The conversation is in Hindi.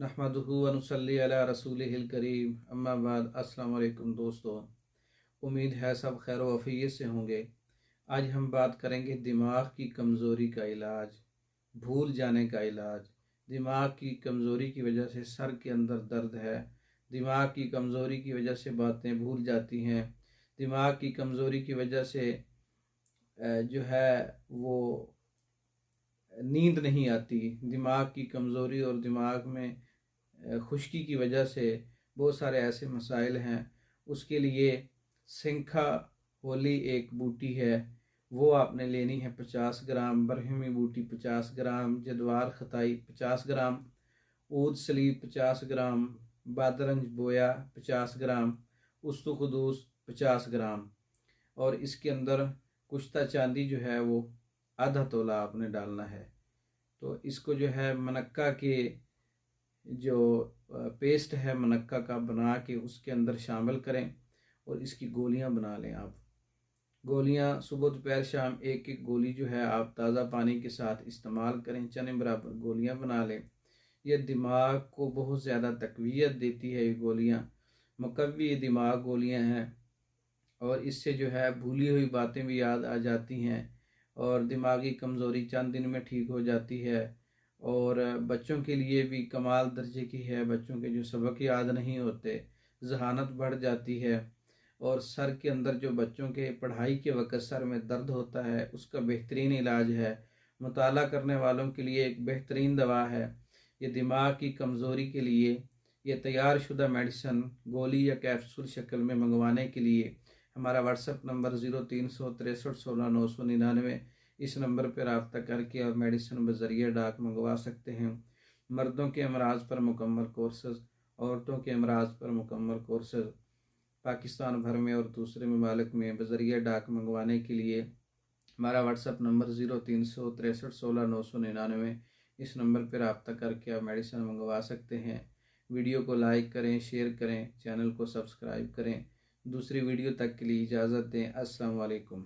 नहमदुहु व नुसल्ली अला रसूलिहिल करीम, अम्मा बाद। अस्सलाम वालेकुम दोस्तों, उम्मीद है सब खैर व आफियत से होंगे। आज हम बात करेंगे दिमाग की कमज़ोरी का इलाज, भूल जाने का इलाज। दिमाग की कमज़ोरी की वजह से सर के अंदर दर्द है, दिमाग की कमज़ोरी की वजह से बातें भूल जाती हैं, दिमाग की कमज़ोरी की वजह से जो है वो नींद नहीं आती। दिमाग की कमज़ोरी और दिमाग में खुश्की की वजह से बहुत सारे ऐसे मसाइल हैं। उसके लिए सिंखा होली एक बूटी है, वो आपने लेनी है 50 ग्राम, बरहमी बूटी 50 ग्राम, जदवार खताई 50 ग्राम, ऊद सलीब 50 ग्राम, बादरंज बोया 50 ग्राम, उस्तु खुदूस 50 ग्राम। और इसके अंदर कुश्ता चांदी जो है वो आधा तोला आपने डालना है। तो इसको जो है मनक्का के जो पेस्ट है मनक्का का बना के उसके अंदर शामिल करें और इसकी गोलियां बना लें। आप गोलियां सुबह दोपहर शाम एक एक गोली जो है आप ताज़ा पानी के साथ इस्तेमाल करें, चने बराबर गोलियां बना लें। यह दिमाग को बहुत ज़्यादा तकवीयत देती है। ये गोलियां मुकव्वी दिमाग गोलियां हैं और इससे जो है भूली हुई बातें भी याद आ जाती हैं और दिमागी कमज़ोरी चंद दिन में ठीक हो जाती है। और बच्चों के लिए भी कमाल दर्जे की है। बच्चों के जो सबक याद नहीं होते, जहानत बढ़ जाती है। और सर के अंदर जो बच्चों के पढ़ाई के वक्त सर में दर्द होता है उसका बेहतरीन इलाज है। मुताला करने वालों के लिए एक बेहतरीन दवा है। ये दिमाग की कमज़ोरी के लिए ये तैयार शुदा मेडिसन गोली या कैप्सूल शक्ल में मंगवाने के लिए हमारा व्हाट्सएप नंबर 036316 999, इस नंबर पर रब्ता करके आप मेडिसिन बजरिया डाक मंगवा सकते हैं। मर्दों के अमराज पर मुकम्मल कोर्सेज, औरतों के अमराज पर मुकम्मल कोर्सेज पाकिस्तान भर में और दूसरे ममालिक में बजरिया डाक मंगवाने के लिए हमारा व्हाट्सएप नंबर 036316 999, इस नंबर पर रब्ता करके आप मेडिसिन मंगवा सकते हैं। वीडियो को लाइक करें, शेयर करें, चैनल को सब्सक्राइब करें। दूसरी वीडियो तक के लिए इजाज़त दें। अस्सलाम वालेकुम।